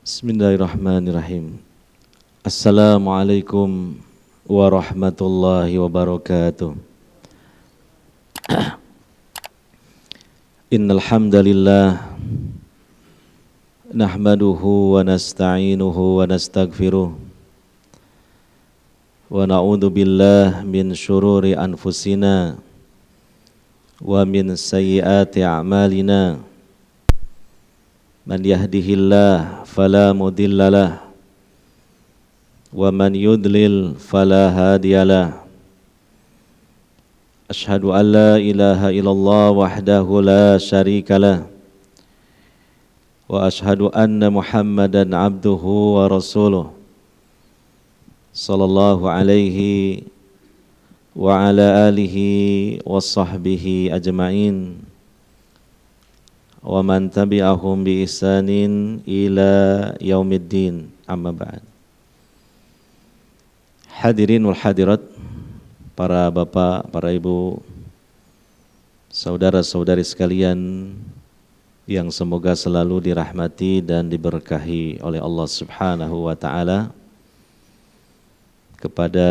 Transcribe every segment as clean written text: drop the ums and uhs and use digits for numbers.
Bismillahirrahmanirrahim. Assalamualaikum warahmatullahi wabarakatuh. Innal hamdalillah nahmaduhu wa nasta'inuhu wa nastaghfiruh wa na'udzu billahi min syururi anfusina wa min sayyiati a'malina. Man yahdihillah fala mudhillalah wa man yudlil fala hadiyalah. Asyhadu an la ilaha illallah wahdahu la syarikalah wa asyhadu anna Muhammadan abduhu wa rasuluh sallallahu alaihi wa ala alihi wa sahbihi ajma'in wa man tabi'ahum bi ihsanin ila yaumiddin, amma ba'd. Hadirin wal hadirat, para bapak, para ibu, saudara-saudari sekalian yang semoga selalu dirahmati dan diberkahi oleh Allah Subhanahu wa taala. Kepada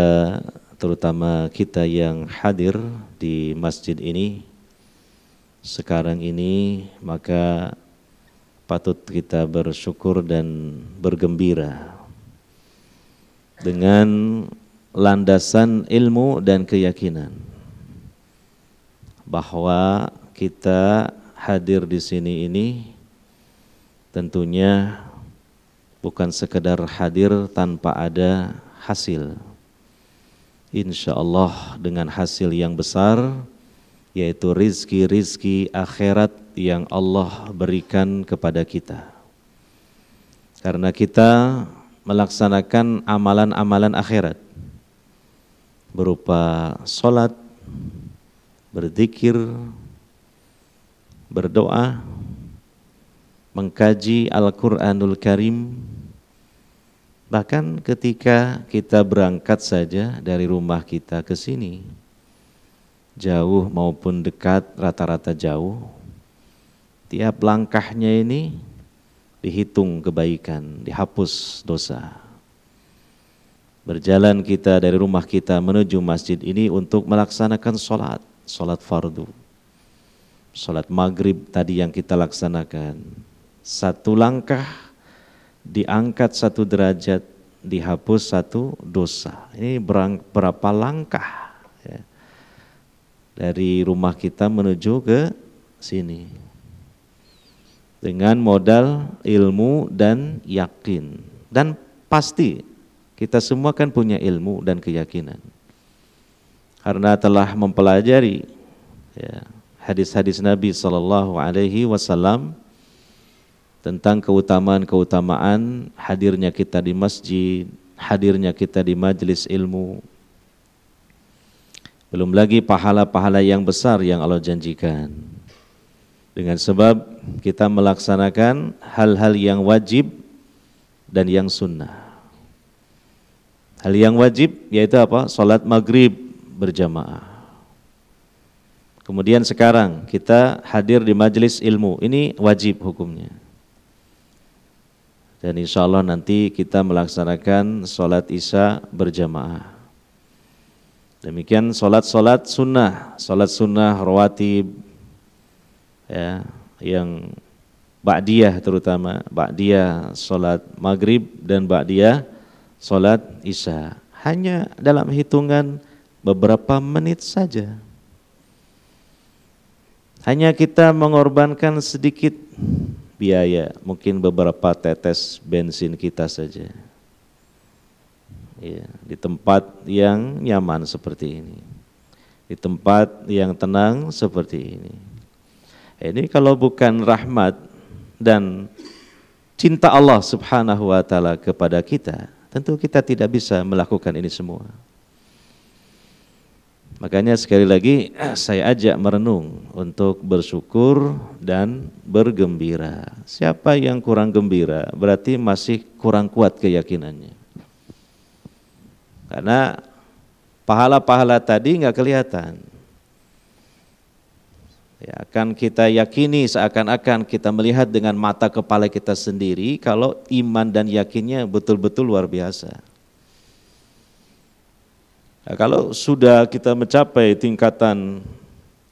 terutama kita yang hadir di masjid ini sekarang ini, maka patut kita bersyukur dan bergembira dengan landasan ilmu dan keyakinan bahwa kita hadir di sini ini tentunya bukan sekedar hadir tanpa ada hasil. Insya Allah dengan hasil yang besar, yaitu rizki-rizki akhirat yang Allah berikan kepada kita. Karena kita melaksanakan amalan-amalan akhirat berupa sholat, berzikir, berdoa, mengkaji Al-Quranul Karim. Bahkan ketika kita berangkat saja dari rumah kita ke sini, jauh maupun dekat, rata-rata jauh, tiap langkahnya ini dihitung kebaikan, dihapus dosa. Berjalan kita dari rumah kita menuju masjid ini untuk melaksanakan sholat fardu, sholat maghrib tadi yang kita laksanakan. Satu langkah diangkat satu derajat, dihapus satu dosa. Ini berapa langkah ya, dari rumah kita menuju ke sini dengan modal ilmu dan yakin. Dan pasti kita semua kan punya ilmu dan keyakinan karena telah mempelajari ya, hadis-hadis Nabi SAW tentang keutamaan-keutamaan hadirnya kita di masjid, hadirnya kita di majelis ilmu. Belum lagi pahala-pahala yang besar yang Allah janjikan. Dengan sebab kita melaksanakan hal-hal yang wajib dan yang sunnah. Hal yang wajib yaitu apa? Salat maghrib berjamaah. Kemudian sekarang kita hadir di majelis ilmu. Ini wajib hukumnya. Dan insya Allah nanti kita melaksanakan salat isya berjamaah. Demikian salat-salat sunnah rawatib ya, yang ba'diyah, terutama ba'diyah salat maghrib dan ba'diyah salat isya, hanya dalam hitungan beberapa menit saja. Hanya kita mengorbankan sedikit biaya, mungkin beberapa tetes bensin kita saja ya, di tempat yang nyaman seperti ini, di tempat yang tenang seperti ini. Ini kalau bukan rahmat dan cinta Allah Subhanahu wa taala kepada kita, tentu kita tidak bisa melakukan ini semua. Makanya sekali lagi saya ajak merenung untuk bersyukur dan bergembira. Siapa yang kurang gembira berarti masih kurang kuat keyakinannya. Karena pahala-pahala tadi nggak kelihatan. Ya, akan kita yakini seakan-akan kita melihat dengan mata kepala kita sendiri kalau iman dan yakinnya betul-betul luar biasa. Nah, kalau sudah kita mencapai tingkatan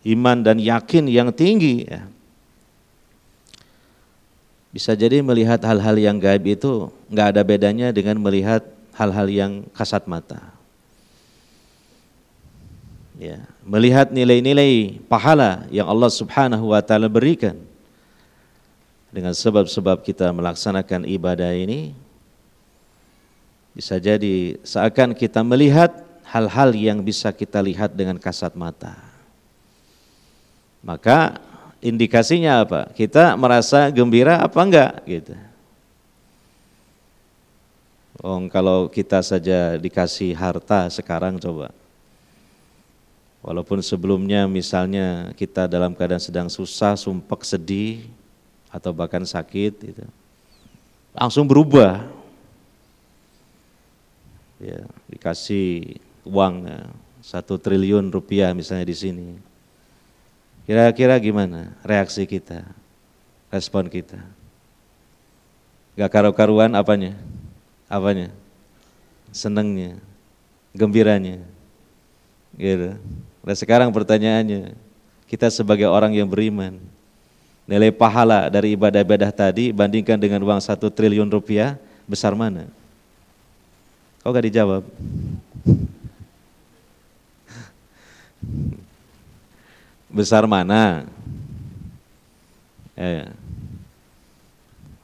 iman dan yakin yang tinggi, ya, bisa jadi melihat hal-hal yang gaib itu nggak ada bedanya dengan melihat hal-hal yang kasat mata. Ya, melihat nilai-nilai pahala yang Allah Subhanahu wa taala berikan dengan sebab-sebab kita melaksanakan ibadah ini, bisa jadi seakan kita melihat hal-hal yang bisa kita lihat dengan kasat mata. Maka indikasinya apa? Kita merasa gembira apa enggak gitu. Kalau kita saja dikasih harta sekarang coba. Walaupun sebelumnya misalnya kita dalam keadaan sedang susah, sumpek, sedih, atau bahkan sakit, gitu, langsung berubah. Ya, dikasih uang 1 triliun rupiah misalnya di sini. Kira-kira gimana reaksi kita, respon kita? Gak karu-karuan apanya? Apanya? Senengnya, gembiranya, gitu. Nah sekarang pertanyaannya, kita sebagai orang yang beriman, nilai pahala dari ibadah-ibadah tadi bandingkan dengan uang 1 triliun rupiah, besar mana? Kok gak dijawab? Besar mana?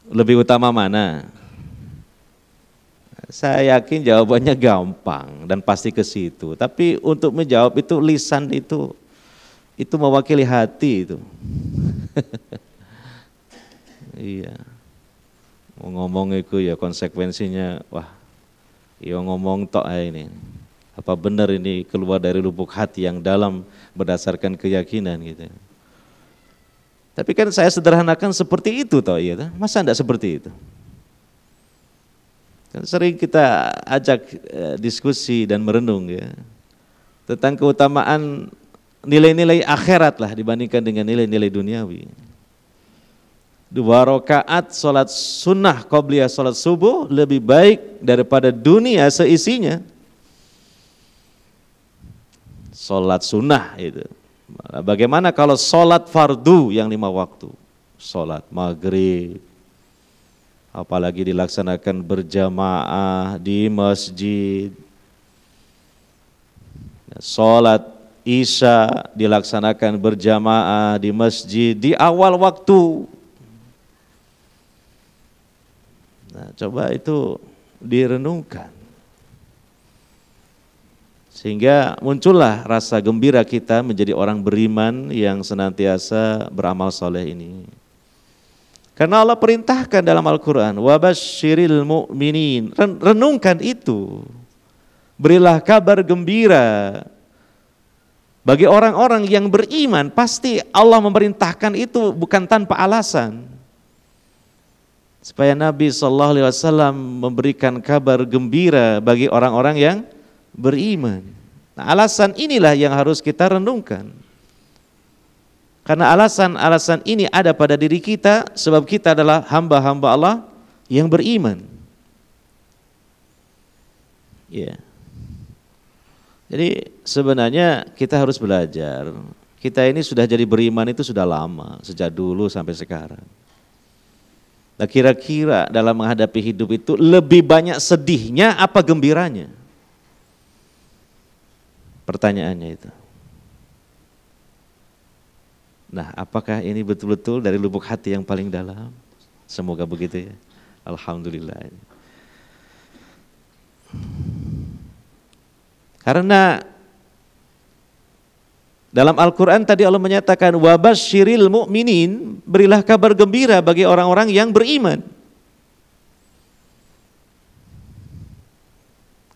Lebih utama mana? Saya yakin jawabannya gampang dan pasti ke situ. Tapi untuk menjawab itu lisan itu mewakili hati itu. Iya. Mau ngomong itu ya konsekuensinya, wah, ya ngomong tok ini. Apa benar ini keluar dari lubuk hati yang dalam berdasarkan keyakinan gitu. Tapi kan saya sederhanakan seperti itu toh, iya. Masa enggak seperti itu? Kan sering kita ajak diskusi dan merenung ya tentang keutamaan nilai-nilai akhirat lah dibandingkan dengan nilai-nilai duniawi. 2 rakaat salat sunnah qobliyah salat subuh lebih baik daripada dunia seisinya. Salat sunnah itu. Bagaimana kalau salat fardu yang 5 waktu? Salat maghrib, apalagi dilaksanakan berjamaah di masjid. Salat isya dilaksanakan berjamaah di masjid di awal waktu. Nah, coba itu direnungkan. Sehingga muncullah rasa gembira kita menjadi orang beriman yang senantiasa beramal soleh ini. Karena Allah perintahkan dalam Al-Quran, wabasyiril mu'minin, renungkan itu. Berilah kabar gembira bagi orang-orang yang beriman. Pasti Allah memerintahkan itu bukan tanpa alasan. Supaya Nabi SAW memberikan kabar gembira bagi orang-orang yang beriman. Nah, alasan inilah yang harus kita renungkan. Karena alasan-alasan ini ada pada diri kita sebab kita adalah hamba-hamba Allah yang beriman. Ya. Jadi sebenarnya kita harus belajar. Kita ini sudah jadi beriman itu sudah lama, sejak dulu sampai sekarang. Nah, kira-kira dalam menghadapi hidup itu lebih banyak sedihnya apa gembiranya? Pertanyaannya itu. Nah, apakah ini betul-betul dari lubuk hati yang paling dalam? Semoga begitu ya. Alhamdulillah. Karena dalam Al-Quran tadi Allah menyatakan wabasyiril mu'minin, berilah kabar gembira bagi orang-orang yang beriman.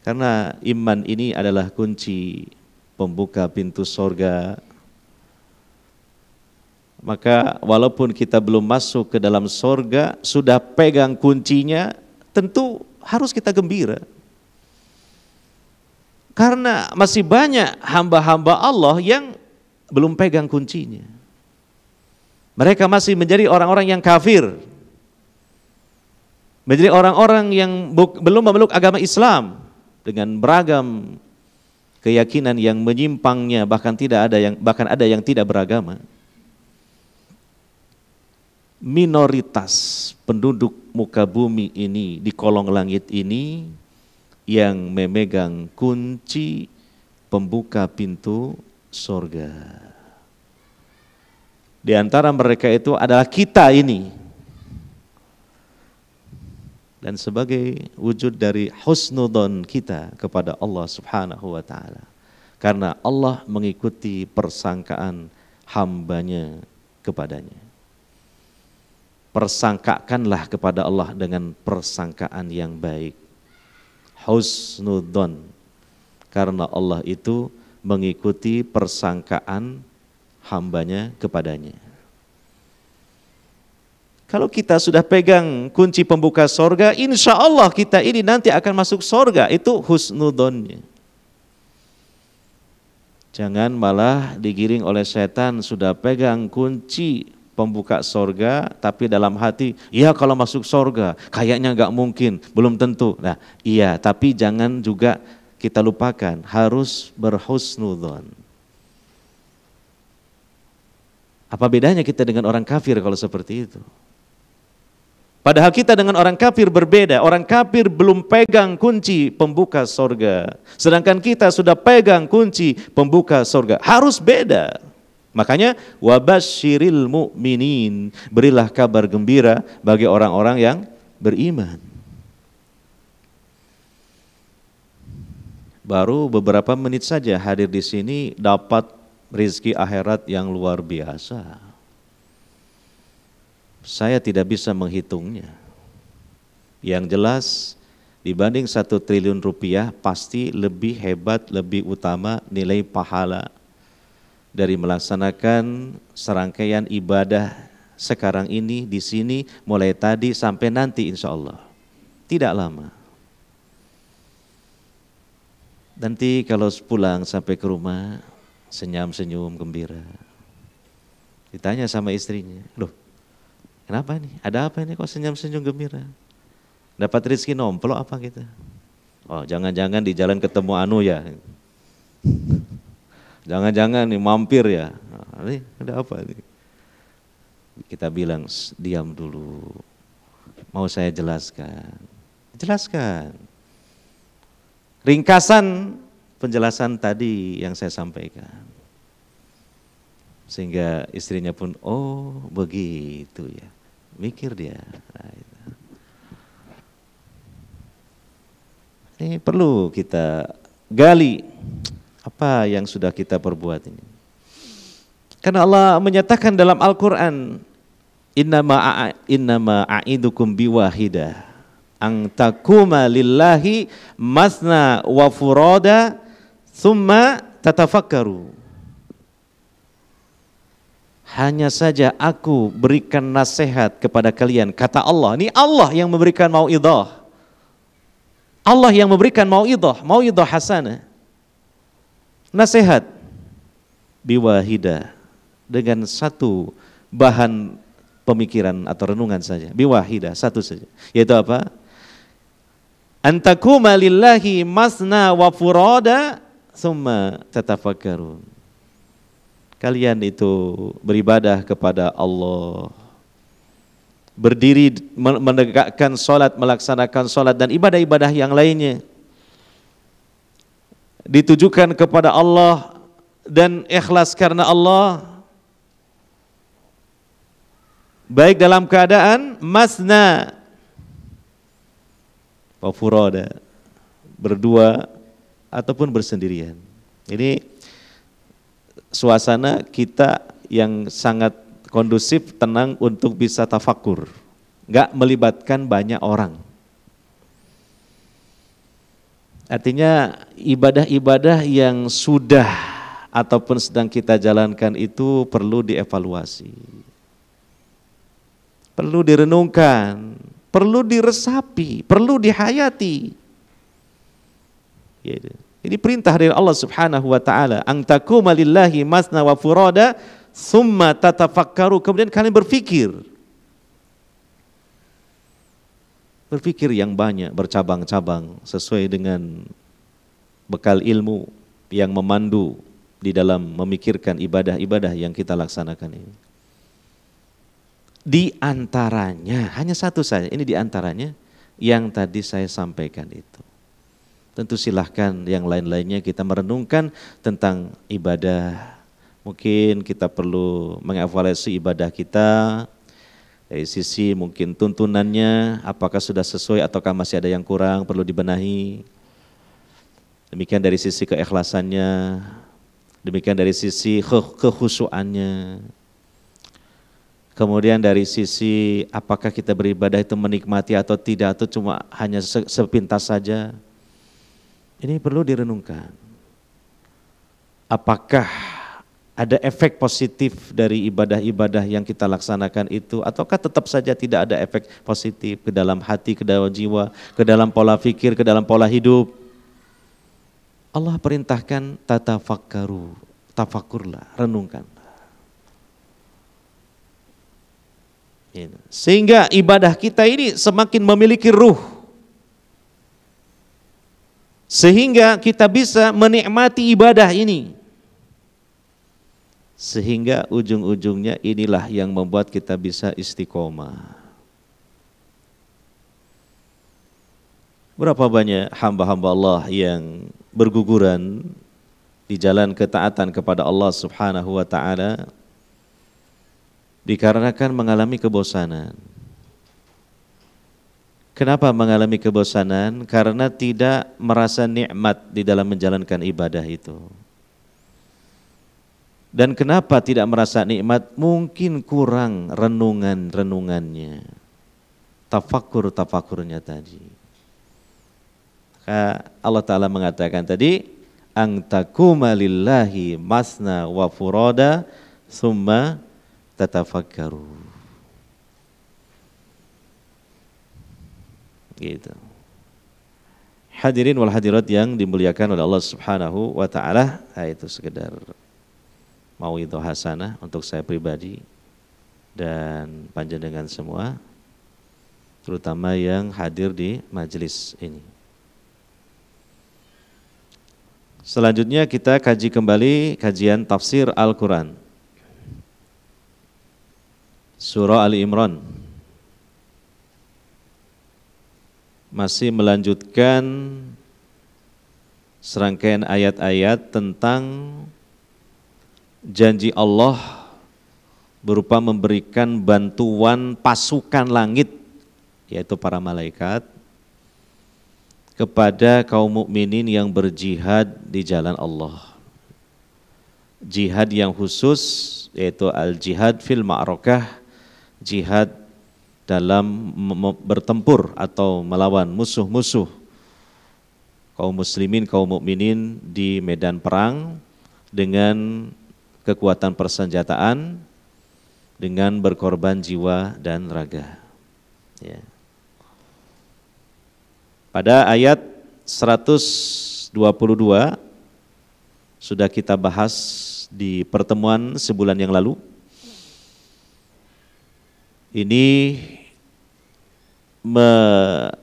Karena iman ini adalah kunci pembuka pintu sorga. Maka walaupun kita belum masuk ke dalam sorga, sudah pegang kuncinya, tentu harus kita gembira. Karena masih banyak hamba-hamba Allah yang belum pegang kuncinya. Mereka masih menjadi orang-orang yang kafir, menjadi orang-orang yang belum memeluk agama Islam dengan beragam keyakinan yang menyimpangnya, bahkan ada yang tidak beragama. Minoritas penduduk muka bumi ini di kolong langit ini yang memegang kunci pembuka pintu surga. Di antara mereka itu adalah kita ini. Dan sebagai wujud dari husnudon kita kepada Allah Subhanahu wa ta'ala. Karena Allah mengikuti persangkaan hambanya kepadanya. Persangkakanlah kepada Allah dengan persangkaan yang baik. Husnudon. Karena Allah itu mengikuti persangkaan hambanya kepadanya. Kalau kita sudah pegang kunci pembuka sorga, insya Allah kita ini nanti akan masuk sorga. Itu husnudonnya. Jangan malah digiring oleh setan, sudah pegang kunci pembuka sorga, tapi dalam hati, ya kalau masuk sorga, kayaknya gak mungkin, belum tentu. Nah iya, tapi jangan juga kita lupakan, harus berhusnudon. Apa bedanya kita dengan orang kafir kalau seperti itu? Padahal kita dengan orang kafir berbeda. Orang kafir belum pegang kunci pembuka sorga. Sedangkan kita sudah pegang kunci pembuka sorga. Harus beda. Makanya wabasyiril mu'minin. Berilah kabar gembira bagi orang-orang yang beriman. Baru beberapa menit saja hadir di sini dapat rizki akhirat yang luar biasa. Saya tidak bisa menghitungnya. Yang jelas dibanding 1 triliun rupiah pasti lebih hebat, lebih utama nilai pahala dari melaksanakan serangkaian ibadah sekarang ini di sini mulai tadi sampai nanti insya Allah. Tidak lama. Nanti kalau pulang sampai ke rumah senyum-senyum gembira. Ditanya sama istrinya, loh kenapa nih? Ada apa ini kok senyum-senyum gembira? Dapat rezeki nomplok apa kita? Oh jangan-jangan di jalan ketemu anu ya. Jangan-jangan nih mampir ya. Nah, ini ada apa nih? Kita bilang diam dulu. Mau saya jelaskan. Jelaskan. Ringkasan penjelasan tadi yang saya sampaikan. Sehingga istrinya pun, oh begitu ya. Mikir dia. Nah, itu. Ini perlu kita gali apa yang sudah kita perbuat ini. Karena Allah menyatakan dalam Al-Quran, innama a'idukum biwahidah, ang takuma lillahi masna wa furada thumma tatafakkaru. Hanya saja aku berikan nasihat kepada kalian, kata Allah. Ini Allah yang memberikan mau'idhah. Allah yang memberikan mau'idhah hasanah. Nasihat biwahidah, dengan satu bahan pemikiran atau renungan saja. Biwahidah, satu saja. Yaitu apa? Antakuma lillahi masna wa furada thumma tatafakkarun. Kalian itu beribadah kepada Allah, berdiri menegakkan sholat, melaksanakan sholat dan ibadah-ibadah yang lainnya, ditujukan kepada Allah dan ikhlas karena Allah, baik dalam keadaan masna wa furada, berdua ataupun bersendirian. Ini suasana kita yang sangat kondusif, tenang untuk bisa tafakur, nggak melibatkan banyak orang. Artinya ibadah-ibadah yang sudah ataupun sedang kita jalankan itu perlu dievaluasi, perlu direnungkan, perlu diresapi, perlu dihayati. Ini perintah dari Allah Subhanahu wa taala, ang takuma lillahi masna wa furada summa tatafakkaru, kemudian kalian berpikir. Berpikir yang banyak, bercabang-cabang sesuai dengan bekal ilmu yang memandu di dalam memikirkan ibadah-ibadah yang kita laksanakan ini. Di antaranya, hanya satu saja, ini di antaranya yang tadi saya sampaikan itu. Tentu silahkan yang lain-lainnya kita merenungkan tentang ibadah. Mungkin kita perlu mengevaluasi ibadah kita dari sisi mungkin tuntunannya, apakah sudah sesuai ataukah masih ada yang kurang, perlu dibenahi. Demikian dari sisi keikhlasannya, demikian dari sisi kekhusyuannya. Kemudian dari sisi apakah kita beribadah itu menikmati atau tidak, atau cuma hanya sepintas saja. Ini perlu direnungkan. Apakah ada efek positif dari ibadah-ibadah yang kita laksanakan itu, ataukah tetap saja tidak ada efek positif ke dalam hati, ke dalam jiwa, ke dalam pola pikir, ke dalam pola hidup. Allah perintahkan tatafakkaru, tafakurlah, renungkan. Sehingga ibadah kita ini semakin memiliki ruh. Sehingga kita bisa menikmati ibadah ini. Sehingga ujung-ujungnya inilah yang membuat kita bisa istiqomah. Berapa banyak hamba-hamba Allah yang berguguran di jalan ketaatan kepada Allah Subhanahu wa taala dikarenakan mengalami kebosanan. Kenapa mengalami kebosanan? Karena tidak merasa nikmat di dalam menjalankan ibadah itu. Dan kenapa tidak merasa nikmat? Mungkin kurang renungannya, tafakurnya tadi. Allah Ta'ala mengatakan tadi, angtakuma lillahi masna wa furada summa tatafakkaru. Gitu. Hadirin wal hadirat yang dimuliakan oleh Allah Subhanahu wa taala, itu sekedar mauidhah hasanah untuk saya pribadi dan panjenengan semua, terutama yang hadir di majelis ini. Selanjutnya kita kaji kembali kajian tafsir Al-Quran. Surah Ali Imran. Masih melanjutkan serangkaian ayat-ayat tentang janji Allah berupa memberikan bantuan pasukan langit, yaitu para malaikat, kepada kaum mukminin yang berjihad di jalan Allah. Jihad yang khusus yaitu al-jihad fil ma'rakah, jihad dalam bertempur atau melawan musuh-musuh kaum muslimin, kaum mukminin di medan perang dengan kekuatan persenjataan, dengan berkorban jiwa dan raga. Ya. Pada ayat 122 sudah kita bahas di pertemuan sebulan yang lalu. Ini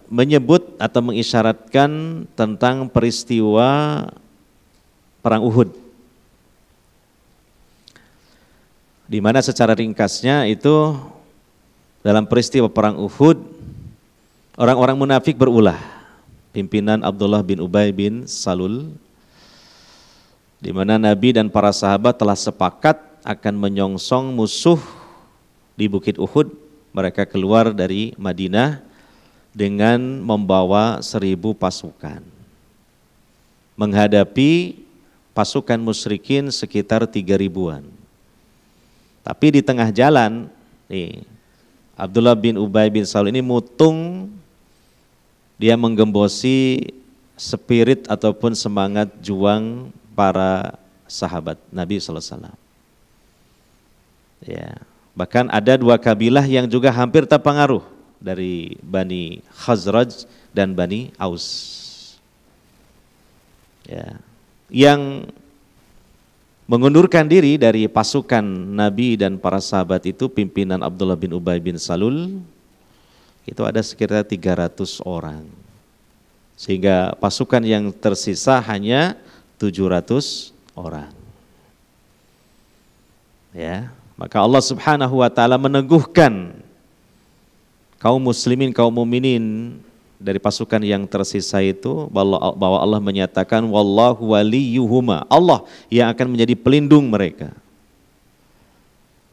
menyebut atau mengisyaratkan tentang peristiwa perang Uhud. Di mana secara ringkasnya itu dalam peristiwa perang Uhud orang-orang munafik berulah. Pimpinan Abdullah bin Ubay bin Salul, di mana Nabi dan para sahabat telah sepakat akan menyongsong musuh di Bukit Uhud. Mereka keluar dari Madinah dengan membawa 1.000 pasukan, menghadapi pasukan musyrikin sekitar 3.000-an. Tapi di tengah jalan, Abdullah bin Ubay bin Salul ini mutung. Dia menggembosi spirit ataupun semangat juang para sahabat Nabi sallallahu alaihi wasallam. Ya, bahkan ada 2 kabilah yang juga hampir terpengaruh dari Bani Khazraj dan Bani Aus. Ya, yang mengundurkan diri dari pasukan Nabi dan para sahabat itu, pimpinan Abdullah bin Ubay bin Salul, itu ada sekitar 300 orang. Sehingga pasukan yang tersisa hanya 700 orang. Ya, maka Allah Subhanahu wa taala meneguhkan kaum muslimin, kaum mukminin dari pasukan yang tersisa itu, bahwa Allah menyatakan wallahu waliyuhuma, Allah yang akan menjadi pelindung mereka.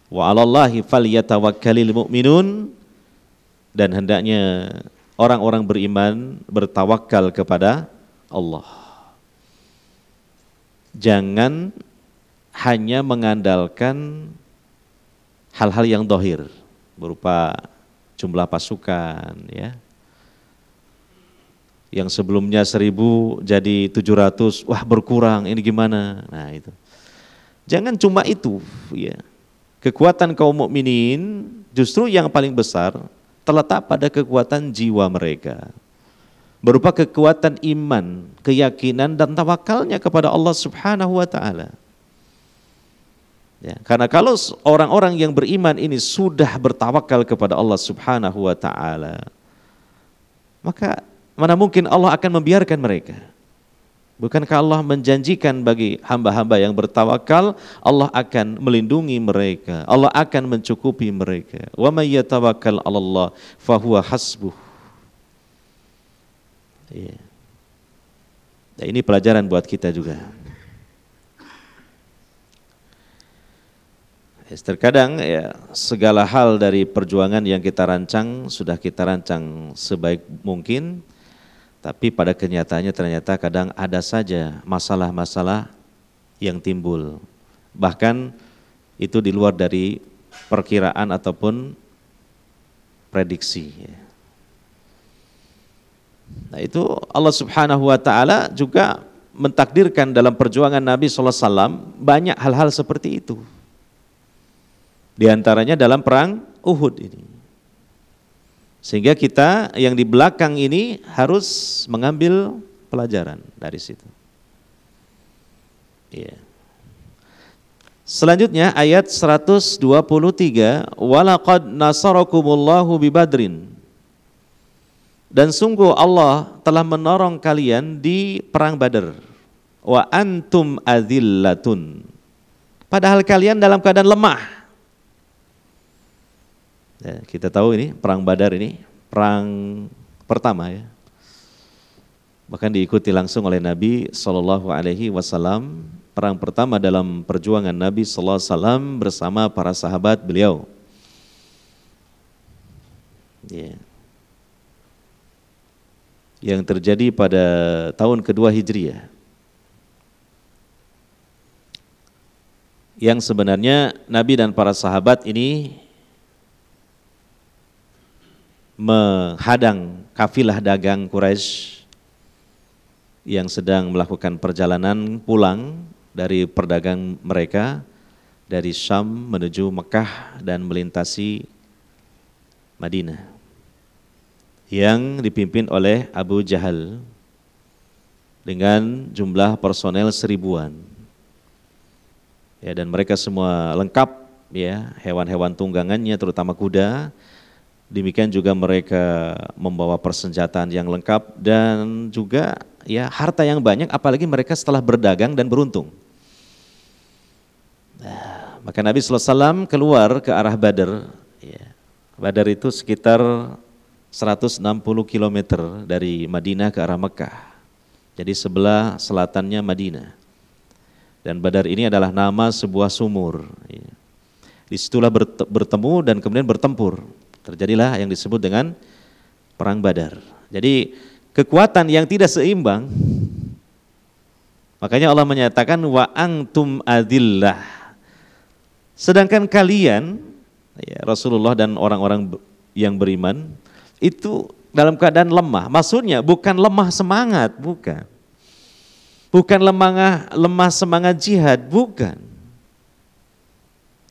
Wa 'alallahi falyatawakkalul mu'minun, dan hendaknya orang-orang beriman bertawakal kepada Allah. Jangan hanya mengandalkan hal-hal yang dohir berupa jumlah pasukan, ya. Yang sebelumnya 1000 jadi 700, wah berkurang, ini gimana? Nah itu. Jangan cuma itu, ya. Kekuatan kaum mukminin justru yang paling besar terletak pada kekuatan jiwa mereka. Berupa kekuatan iman, keyakinan dan tawakalnya kepada Allah Subhanahu wa taala. Ya, karena kalau orang-orang yang beriman ini sudah bertawakal kepada Allah Subhanahu wa taala, maka mana mungkin Allah akan membiarkan mereka? Bukankah Allah menjanjikan bagi hamba-hamba yang bertawakal, Allah akan melindungi mereka, Allah akan mencukupi mereka. Wa may yatawakkal 'alallah fahuwa hasbuh. Ya. Nah, ini pelajaran buat kita juga. Terkadang ya, segala hal dari perjuangan yang kita rancang sudah kita rancang sebaik mungkin, tapi pada kenyataannya ternyata kadang ada saja masalah-masalah yang timbul. Bahkan itu di luar dari perkiraan ataupun prediksi. Nah itu Allah Subhanahu wa taala juga mentakdirkan dalam perjuangan Nabi sallallahu alaihi wasallam banyak hal-hal seperti itu. Di antaranya dalam perang Uhud ini. Sehingga kita yang di belakang ini harus mengambil pelajaran dari situ. Ya. Selanjutnya ayat 123, walaqad nasarakumullahu bi Badrin. Dan sungguh Allah telah menolong kalian di perang Badar. Wa antum adillatun. Padahal kalian dalam keadaan lemah. Ya, kita tahu ini perang Badar ini perang pertama, ya. Bahkan diikuti langsung oleh Nabi Shallallahu Alaihi Wasallam, perang pertama dalam perjuangan Nabi Shallallahu Alaihi Wasallam bersama para sahabat beliau. Ya. Yang terjadi pada tahun kedua Hijriah. Yang sebenarnya Nabi dan para sahabat ini menghadang kafilah dagang Quraisy yang sedang melakukan perjalanan pulang dari perdagang mereka dari Syam menuju Mekah dan melintasi Madinah, yang dipimpin oleh Abu Jahal dengan jumlah personel 1000-an. Ya, dan mereka semua lengkap, ya, hewan-hewan tunggangannya terutama kuda. Demikian juga mereka membawa persenjataan yang lengkap dan juga ya harta yang banyak, apalagi mereka setelah berdagang dan beruntung. Nah, maka Nabi sallallahu alaihi wasallam keluar ke arah Badar. Ya. Badar itu sekitar 160 km dari Madinah ke arah Mekah. Jadi sebelah selatannya Madinah. Dan Badar ini adalah nama sebuah sumur. Ya. Disitulah bertemu dan kemudian bertempur. Terjadilah yang disebut dengan perang Badar. Jadi kekuatan yang tidak seimbang. Makanya Allah menyatakan wa antum adillah. Sedangkan kalian, ya, Rasulullah dan orang-orang yang beriman itu dalam keadaan lemah. Maksudnya bukan lemah semangat, bukan. Bukan lemah semangat jihad, bukan.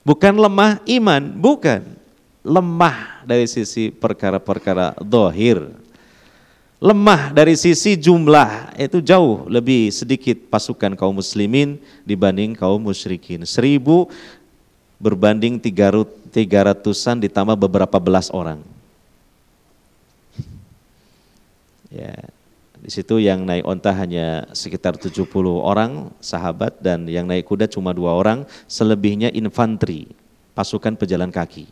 Bukan lemah iman, bukan. Lemah dari sisi perkara-perkara zahir. lemah dari sisi jumlah, itu jauh lebih sedikit pasukan kaum muslimin dibanding kaum musyrikin. 1000 berbanding 300-an ditambah beberapa belas orang. Ya, di situ yang naik onta hanya sekitar 70 orang sahabat, dan yang naik kuda cuma 2 orang, selebihnya infanteri, pasukan pejalan kaki.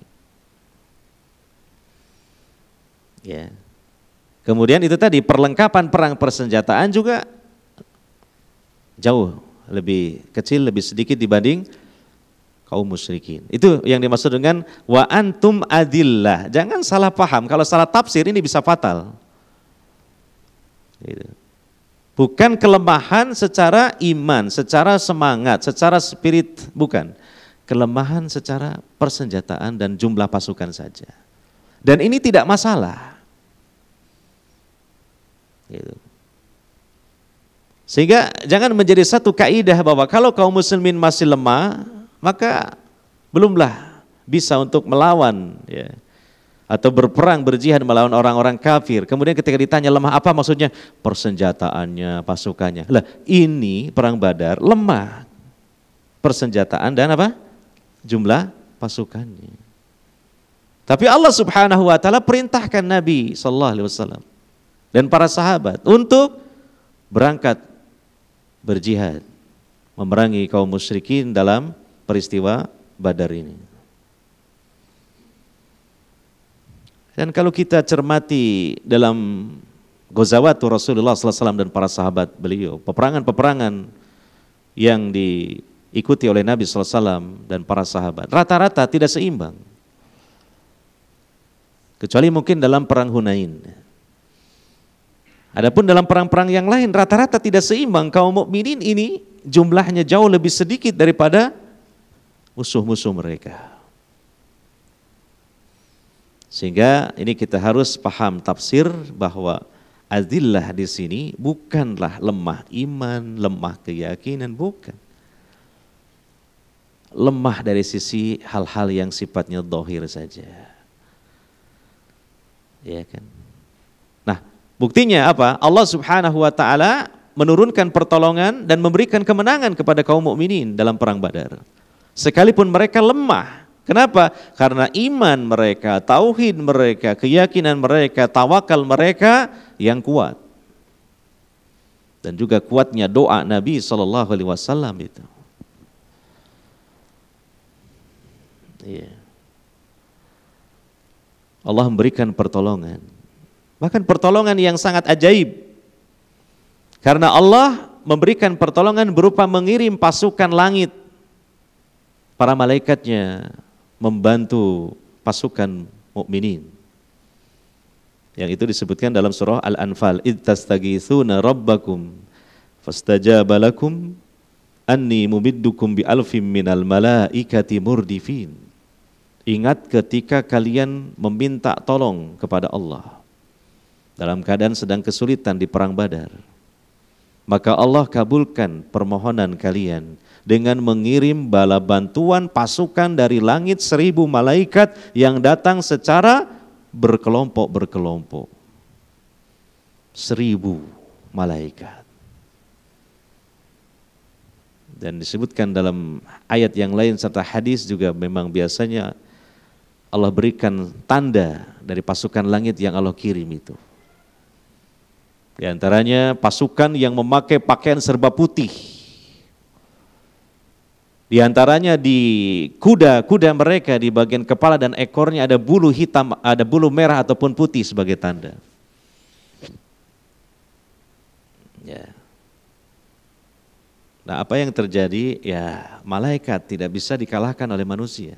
Ya. Kemudian itu tadi perlengkapan perang persenjataan juga jauh lebih kecil, lebih sedikit dibanding kaum musyrikin. Itu yang dimaksud dengan wa antum adillah. Jangan salah paham, kalau salah tafsir ini bisa fatal. Gitu. Bukan kelemahan secara iman, secara semangat, secara spirit, bukan. Kelemahan secara persenjataan dan jumlah pasukan saja. Dan ini tidak masalah. Gitu. Sehingga jangan menjadi satu kaidah bahwa kalau kaum muslimin masih lemah, maka belumlah bisa untuk melawan, ya, atau berperang, berjihad melawan orang-orang kafir. Kemudian ketika ditanya lemah apa maksudnya? Persenjataannya, pasukannya. Lah ini perang Badar lemah persenjataan dan apa? Jumlah pasukannya. Tapi Allah Subhanahu wa taala perintahkan Nabi sallallahu alaihi wasallam dan para sahabat untuk berangkat berjihad memerangi kaum musyrikin dalam peristiwa Badar ini. Dan kalau kita cermati dalam Ghazawat Rasulullah SAW dan para sahabat beliau, peperangan-peperangan yang diikuti oleh Nabi SAW dan para sahabat, rata-rata tidak seimbang. Kecuali mungkin dalam perang Hunain. Adapun dalam perang-perang yang lain rata-rata tidak seimbang. Kaum mukminin ini jumlahnya jauh lebih sedikit daripada musuh-musuh mereka. Sehingga ini kita harus paham tafsir bahwa azillah di sini bukanlah lemah iman, lemah keyakinan, bukan. Lemah dari sisi hal-hal yang sifatnya zahir saja. Ya kan? Nah, buktinya apa? Allah Subhanahu wa taala menurunkan pertolongan dan memberikan kemenangan kepada kaum mukminin dalam perang Badar. Sekalipun mereka lemah. Kenapa? Karena iman mereka, tauhid mereka, keyakinan mereka, tawakal mereka yang kuat. Dan juga kuatnya doa Nabi sallallahu alaihi wasallam itu. Iya. Allah memberikan pertolongan. Bahkan pertolongan yang sangat ajaib. Karena Allah memberikan pertolongan berupa mengirim pasukan langit. Para malaikatnya membantu pasukan mukminin. Yang itu disebutkan dalam surah Al-Anfal, "Id tastaghitsuna rabbakum fastajaba lakum anni mumiddukum bi alfin minal malaikati murdifin." Ingat ketika kalian meminta tolong kepada Allah dalam keadaan sedang kesulitan di perang Badar. Maka Allah kabulkan permohonan kalian dengan mengirim bala bantuan pasukan dari langit 1000 malaikat yang datang secara berkelompok-berkelompok. 1000 malaikat. Dan disebutkan dalam ayat yang lain serta hadis juga memang biasanya Allah berikan tanda dari pasukan langit yang Allah kirim itu. Di antaranya pasukan yang memakai pakaian serba putih. Di antaranya di kuda-kuda mereka di bagian kepala dan ekornya ada bulu hitam, ada bulu merah ataupun putih sebagai tanda. Ya. Nah, apa yang terjadi? Ya, malaikat tidak bisa dikalahkan oleh manusia.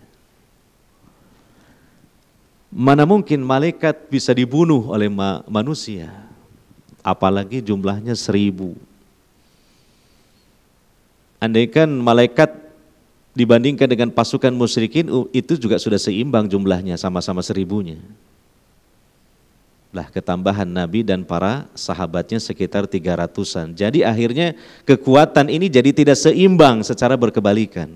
Mana mungkin malaikat bisa dibunuh oleh manusia, apalagi jumlahnya 1000. Andaikan malaikat dibandingkan dengan pasukan musyrikin itu juga sudah seimbang jumlahnya, sama-sama 1000-nya. Lah ketambahan Nabi dan para sahabatnya sekitar 300-an. Jadi akhirnya kekuatan ini jadi tidak seimbang secara berkebalikan.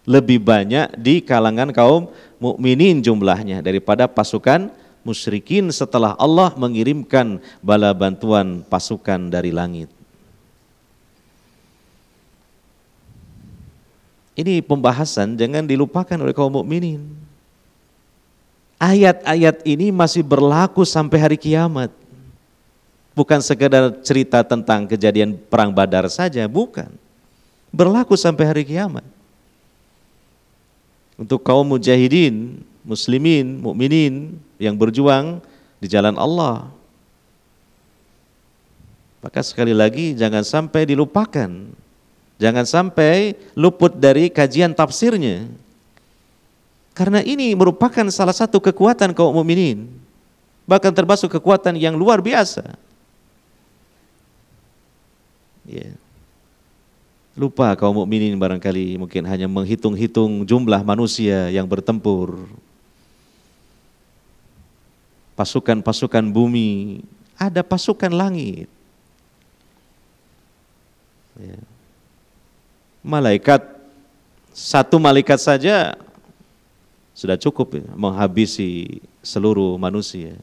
Lebih banyak di kalangan kaum mukminin jumlahnya daripada pasukan musyrikin setelah Allah mengirimkan bala bantuan pasukan dari langit. Ini pembahasan jangan dilupakan oleh kaum mukminin. Ayat-ayat ini masih berlaku sampai hari kiamat. Bukan sekedar cerita tentang kejadian perang Badar saja, bukan. Berlaku sampai hari kiamat. Untuk kaum mujahidin, muslimin, mukminin yang berjuang di jalan Allah. Maka sekali lagi jangan sampai dilupakan. Jangan sampai luput dari kajian tafsirnya. Karena ini merupakan salah satu kekuatan kaum mukminin. Bahkan termasuk kekuatan yang luar biasa. Ya. Lupa kaum mukminin barangkali mungkin hanya menghitung-hitung jumlah manusia yang bertempur. Pasukan-pasukan bumi, ada pasukan langit. Ya. Malaikat, satu malaikat saja sudah cukup ya, menghabisi seluruh manusia.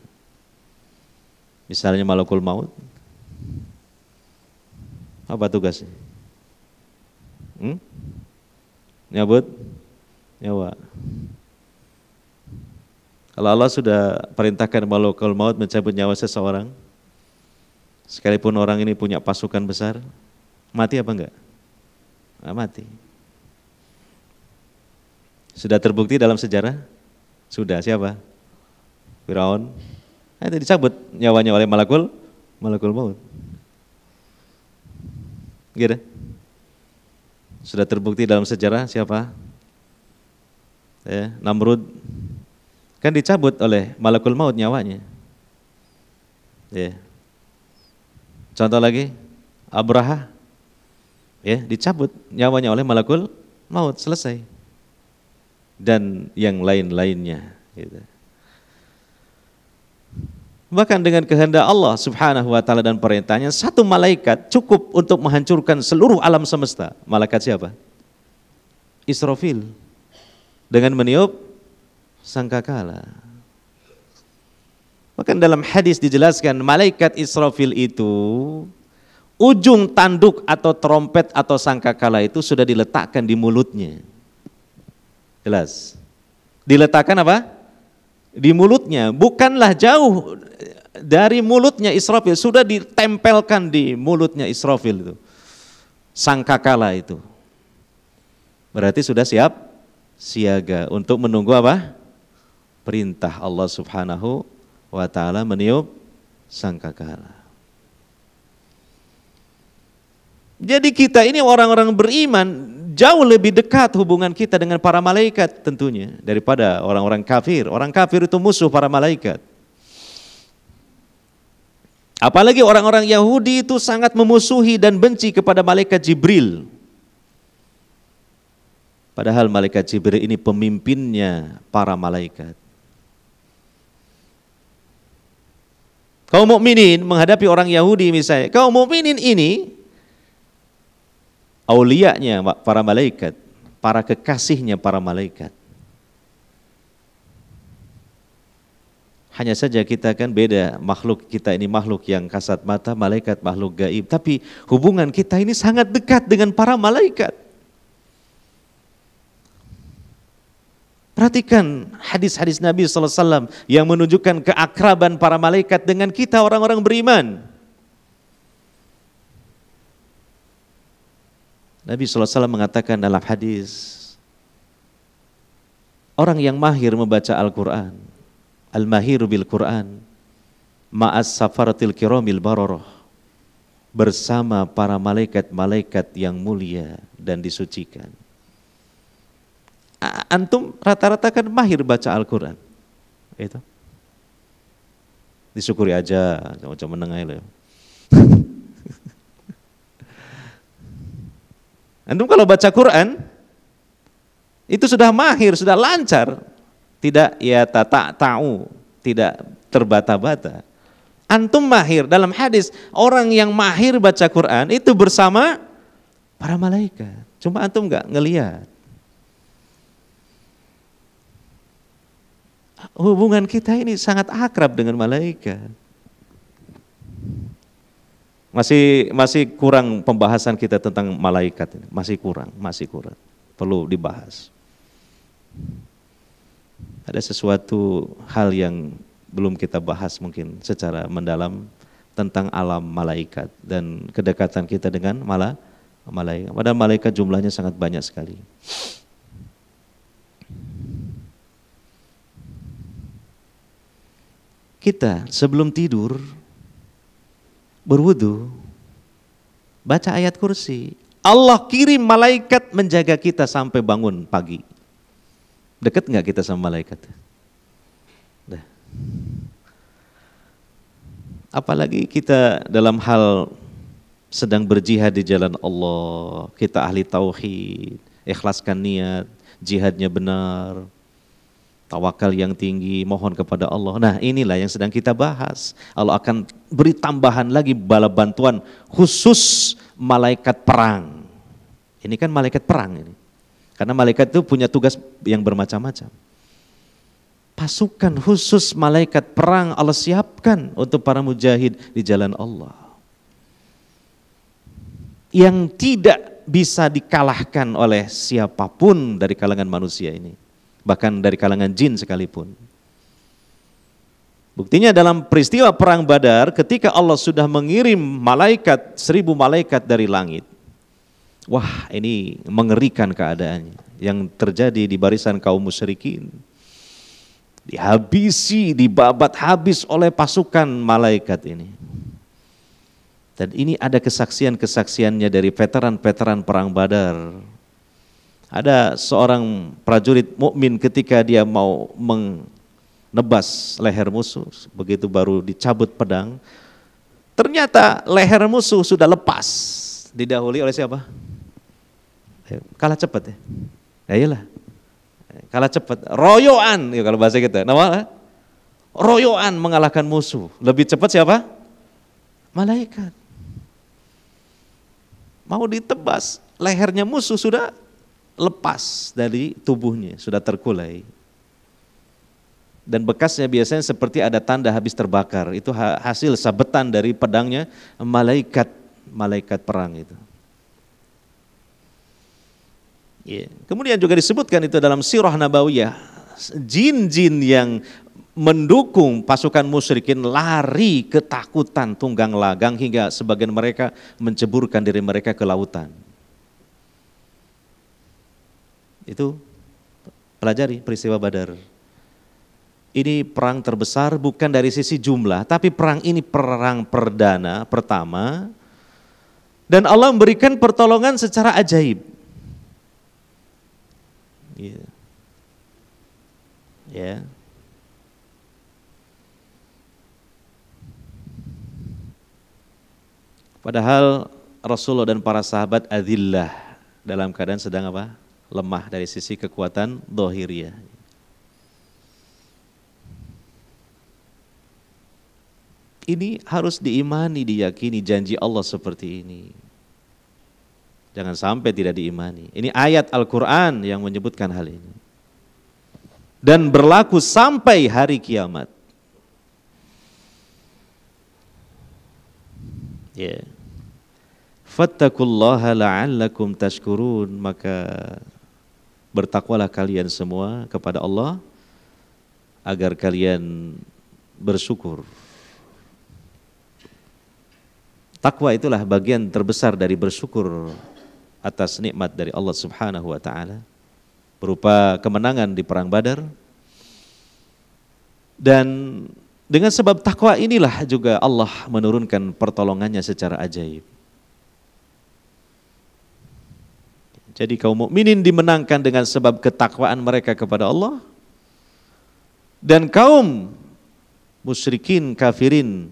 Misalnya malakul maut. Apa tugasnya? Nyabut nyawa. Kalau Allah sudah perintahkan malakul maut mencabut nyawa seseorang, sekalipun orang ini punya pasukan besar, mati apa enggak? Nggak mati. Sudah terbukti dalam sejarah? Sudah, siapa? Firaun. Itu dicabut nyawanya oleh malakul maut. Gitu. Sudah terbukti dalam sejarah siapa? Ya, Namrud. Kan dicabut oleh malakul maut nyawanya. Ya. Contoh lagi, Abraha. Ya, dicabut nyawanya oleh malakul maut, selesai. Dan yang lain-lainnya gitu. Bahkan dengan kehendak Allah Subhanahu wa taala dan perintahnya, satu malaikat cukup untuk menghancurkan seluruh alam semesta. Malaikat siapa? Israfil. Dengan meniup sangkakala. Bahkan dalam hadis dijelaskan malaikat Israfil itu ujung tanduk atau trompet atau sangkakala itu sudah diletakkan di mulutnya. Jelas. Diletakkan apa? Di mulutnya. Bukanlah jauh dari mulutnya Israfil. Sudah ditempelkan di mulutnya Israfil itu. Sangkakala itu. Berarti sudah siap siaga untuk menunggu apa? Perintah Allah Subhanahu wa taala meniup sangkakala. Jadi kita ini orang-orang beriman jauh lebih dekat hubungan kita dengan para malaikat tentunya daripada orang-orang kafir. Orang kafir itu musuh para malaikat. Apalagi orang-orang Yahudi itu sangat memusuhi dan benci kepada malaikat Jibril. Padahal malaikat Jibril ini pemimpinnya para malaikat. Kaum mukminin menghadapi orang Yahudi misalnya, kaum mukminin ini auliyanya para malaikat, para kekasihnya para malaikat. Hanya saja kita kan beda, makhluk kita ini makhluk yang kasat mata, malaikat makhluk gaib. Tapi hubungan kita ini sangat dekat dengan para malaikat. Perhatikan hadis-hadis Nabi SAW yang menunjukkan keakraban para malaikat dengan kita orang-orang beriman. Nabi SAW mengatakan dalam hadis, orang yang mahir membaca Al-Quran, al-mahiru bil-Quran, ma'as safaratil kiramil bararah, bersama para malaikat-malaikat yang mulia dan disucikan. Antum rata-rata kan mahir baca Al-Quran. Itu. Disyukuri aja, coba menengah loh. Antum kalau baca Quran itu sudah mahir, sudah lancar, tidak ya tahu, tidak terbata-bata. Antum mahir dalam hadis, orang yang mahir baca Quran itu bersama para malaikat. Cuma antum enggak ngelihat. hubungan kita ini sangat akrab dengan malaikat. Masih kurang pembahasan kita tentang malaikat ini. Masih kurang. Perlu dibahas. Ada sesuatu hal yang belum kita bahas mungkin secara mendalam tentang alam malaikat dan kedekatan kita dengan malaikat. Padahal malaikat jumlahnya sangat banyak sekali. Kita sebelum tidur berwudu, baca ayat kursi. Allah kirim malaikat menjaga kita sampai bangun pagi. Dekat nggak kita sama malaikat? Dah. Apalagi kita dalam hal sedang berjihad di jalan Allah, kita ahli tauhid, ikhlaskan niat, jihadnya benar, tawakal yang tinggi, mohon kepada Allah. Nah, inilah yang sedang kita bahas. Allah akan beri tambahan lagi bala bantuan khusus malaikat perang. Ini kan malaikat perang ini. Karena malaikat itu punya tugas yang bermacam-macam. Pasukan khusus malaikat perang Allah siapkan untuk para mujahid di jalan Allah. Yang tidak bisa dikalahkan oleh siapapun dari kalangan manusia ini. Bahkan dari kalangan jin sekalipun. Buktinya dalam peristiwa perang Badar ketika Allah sudah mengirim 1.000 malaikat dari langit. Wah, ini mengerikan keadaannya yang terjadi di barisan kaum musyrikin. Dihabisi, dibabat habis oleh pasukan malaikat ini. Dan ini ada kesaksian-kesaksiannya dari veteran-veteran perang Badar. Ada seorang prajurit mukmin ketika dia mau menebas leher musuh, begitu baru dicabut pedang, ternyata leher musuh sudah lepas. Didahului oleh siapa? Kalah cepat ya. Ya iyalah. Kalah cepat. Royoan ya kalau bahasa kita. Nama royoan mengalahkan musuh. Lebih cepat siapa? Malaikat. Mau ditebas, lehernya musuh sudah lepas dari tubuhnya, sudah terkulai. Dan bekasnya biasanya seperti ada tanda habis terbakar. Itu hasil sabetan dari pedangnya malaikat perang itu. Yeah. Kemudian juga disebutkan itu dalam sirah nabawiyah, jin-jin yang mendukung pasukan musyrikin lari ketakutan tunggang lagang hingga sebagian mereka menceburkan diri mereka ke lautan. Itu pelajari peristiwa Badar. Ini perang terbesar bukan dari sisi jumlah, tapi perang ini perang perdana pertama. Dan Allah memberikan pertolongan secara ajaib. Ya. Padahal Rasulullah dan para sahabat adillah dalam keadaan sedang apa? Lemah dari sisi kekuatan dhahiriyah. Ini harus diimani, diyakini janji Allah seperti ini. Jangan sampai tidak diimani. Ini ayat Al-Quran yang menyebutkan hal ini. Dan berlaku sampai hari kiamat. Ya. Fattakullaha la'allakum tashkurun. Maka bertakwalah kalian semua kepada Allah agar kalian bersyukur. Takwa itulah bagian terbesar dari bersyukur atas nikmat dari Allah Subhanahu wa taala berupa kemenangan di perang Badar. Dan dengan sebab takwa inilah juga Allah menurunkan pertolongannya secara ajaib. Jadi kaum mukminin dimenangkan dengan sebab ketakwaan mereka kepada Allah, dan kaum musyrikin kafirin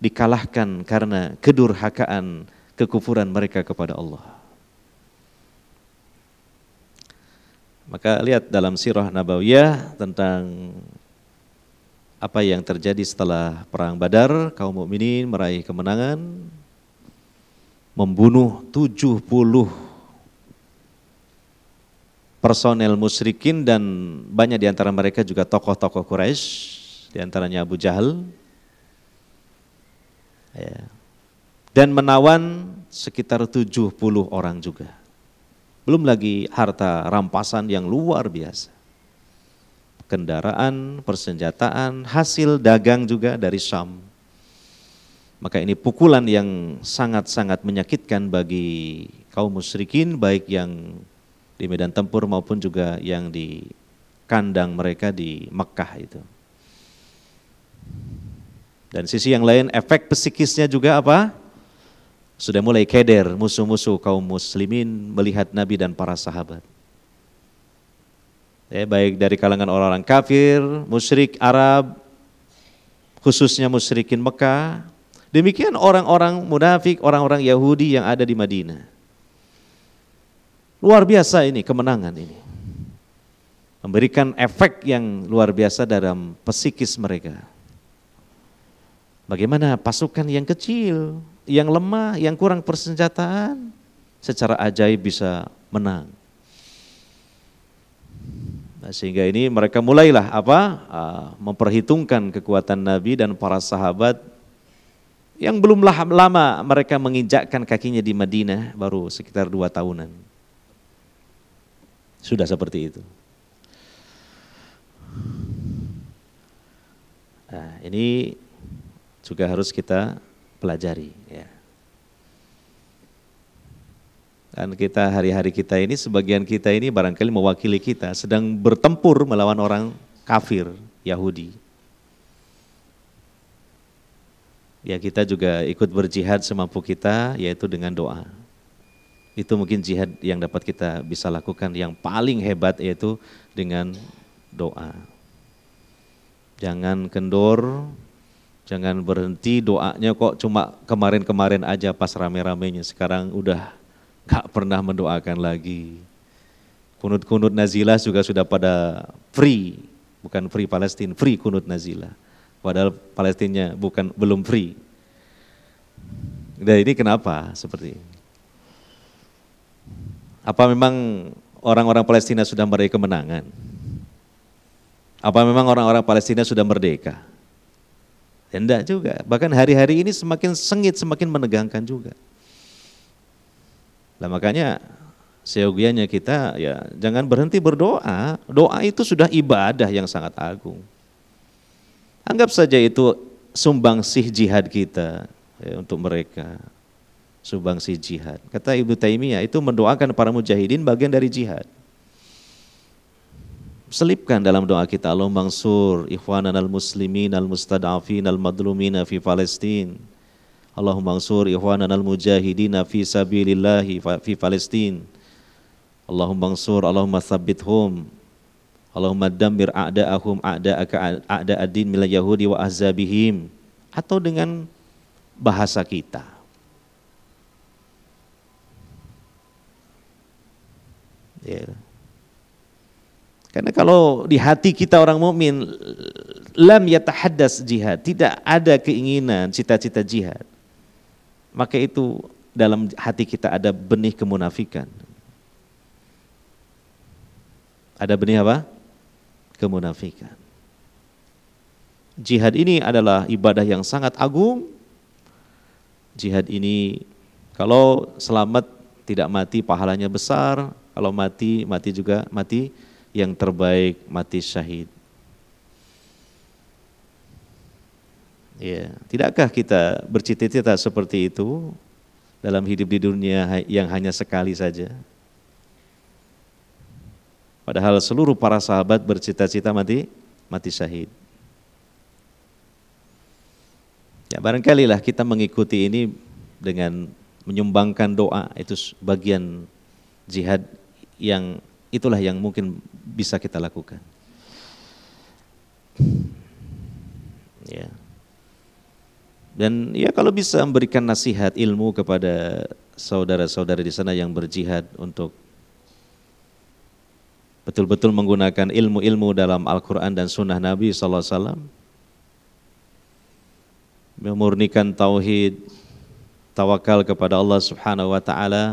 dikalahkan karena kedurhakaan kekufuran mereka kepada Allah. Maka lihat dalam sirah nabawiyah tentang apa yang terjadi setelah perang Badar, kaum mukminin meraih kemenangan, membunuh 70 personel musyrikin dan banyak di antara mereka juga tokoh-tokoh Quraisy, di antaranya Abu Jahal. Ya. Dan menawan sekitar 70 orang juga. Belum lagi harta rampasan yang luar biasa. Kendaraan, persenjataan, hasil dagang juga dari Syam. Maka ini pukulan yang sangat-sangat menyakitkan bagi kaum musyrikin, baik yang di medan tempur maupun juga yang di kandang mereka di Mekkah itu. Dan sisi yang lain, efek psikisnya juga apa? Sudah mulai keder musuh-musuh kaum muslimin melihat Nabi dan para sahabat. Ya, baik dari kalangan orang-orang kafir, musyrik Arab, khususnya musyrikin Mekah. Demikian orang-orang munafik, orang-orang Yahudi yang ada di Madinah. Luar biasa ini kemenangan ini. Memberikan efek yang luar biasa dalam psikis mereka. Bagaimana pasukan yang kecil, yang lemah, yang kurang persenjataan, secara ajaib bisa menang. Nah, sehingga ini mereka mulailah memperhitungkan kekuatan Nabi dan para sahabat yang belum lama mereka menginjakkan kakinya di Madinah, baru sekitar 2 tahunan. Sudah seperti itu. Nah, ini juga harus kita pelajari, ya. Dan kita hari-hari kita ini, sebagian kita ini barangkali mewakili kita sedang bertempur melawan orang kafir Yahudi. Ya, kita juga ikut berjihad semampu kita, yaitu dengan doa. Itu mungkin jihad yang dapat kita bisa lakukan, yang paling hebat yaitu dengan doa. Jangan kendor, jangan berhenti doanya kok cuma kemarin-kemarin aja pas rame-ramenya, sekarang udah gak pernah mendoakan lagi. Kunut-kunut nazilah juga sudah pada free, bukan free Palestina, free kunut nazilah. Padahal Palestinanya belum free. Dan ini kenapa seperti ini? Apa memang orang-orang Palestina sudah meraih kemenangan? Apa memang orang-orang Palestina sudah merdeka? Tidak juga. Bahkan hari-hari ini semakin sengit, semakin menegangkan juga. Nah, makanya seyogianya kita ya jangan berhenti berdoa. Doa itu sudah ibadah yang sangat agung. Anggap saja itu sumbangsih jihad kita ya, untuk mereka. Sumbangsih jihad. Kata Ibnu Taimiyah itu mendoakan para mujahidin bagian dari jihad. Selipkan dalam doa kita, Allahumma mansur ikhwanan al-muslimin al-mustad'afin al-madlumina fi Palestin. Allahumma mansur ikhwanan al-mujahidin fi sabilillahi fi Palestin. Allahumma mansur, Allahumma thabbithum. Allahumma dammir a'da'ahum a'da'aka a'da'ad-din minal yahudi wa ahzabihim. Atau dengan bahasa kita. Ya. Karena kalau di hati kita orang mukmin lam yatahaddas jihad, tidak ada keinginan cita-cita jihad, maka itu dalam hati kita ada benih kemunafikan. Ada benih apa? Kemunafikan. Jihad ini adalah ibadah yang sangat agung. Jihad ini kalau selamat tidak mati pahalanya besar, kalau mati juga mati yang terbaik, mati syahid. Ya, tidakkah kita bercita-cita seperti itu dalam hidup di dunia yang hanya sekali saja? Padahal seluruh para sahabat bercita-cita mati syahid. Ya, barangkali lah kita mengikuti ini dengan menyumbangkan doa, itu bagian jihad yang itulah yang mungkin bisa kita lakukan. Ya. Dan ya kalau bisa memberikan nasihat ilmu kepada saudara-saudara di sana yang berjihad untuk betul-betul menggunakan ilmu-ilmu dalam Al-Quran dan Sunnah Nabi SAW, memurnikan tauhid, tawakal kepada Allah Subhanahu Wa Taala,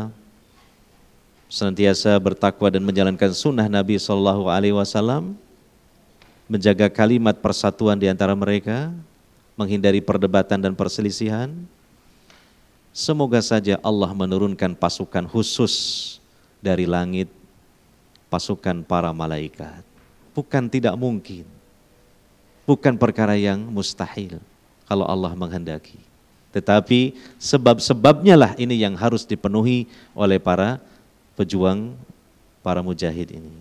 senantiasa bertakwa dan menjalankan sunnah Nabi SAW, menjaga kalimat persatuan di antara mereka, menghindari perdebatan dan perselisihan. Semoga saja Allah menurunkan pasukan khusus dari langit, pasukan para malaikat. Bukan tidak mungkin, bukan perkara yang mustahil kalau Allah menghendaki. Tetapi sebab-sebabnya lah ini yang harus dipenuhi oleh para pejuang, para mujahid ini.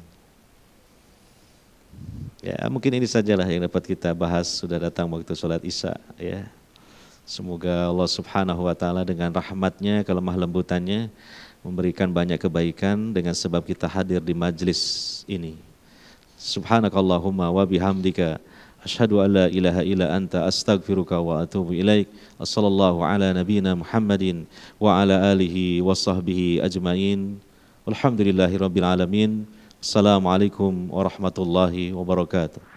Ya, mungkin ini sajalah yang dapat kita bahas. Sudah datang waktu sholat Isya, ya. Semoga Allah Subhanahu wa taala dengan rahmatnya, kelemah lembutannya memberikan banyak kebaikan dengan sebab kita hadir di majlis ini. Subhanakallahumma wa bihamdika asyhadu an la ilaha illa anta astaghfiruka wa atubu ilaik. Wassallallahu ala nabiyyina Muhammadin wa ala alihi wa sahbihi ajmain. Alhamdulillahirabbil alamin. Assalamualaikum warahmatullahi wabarakatuh.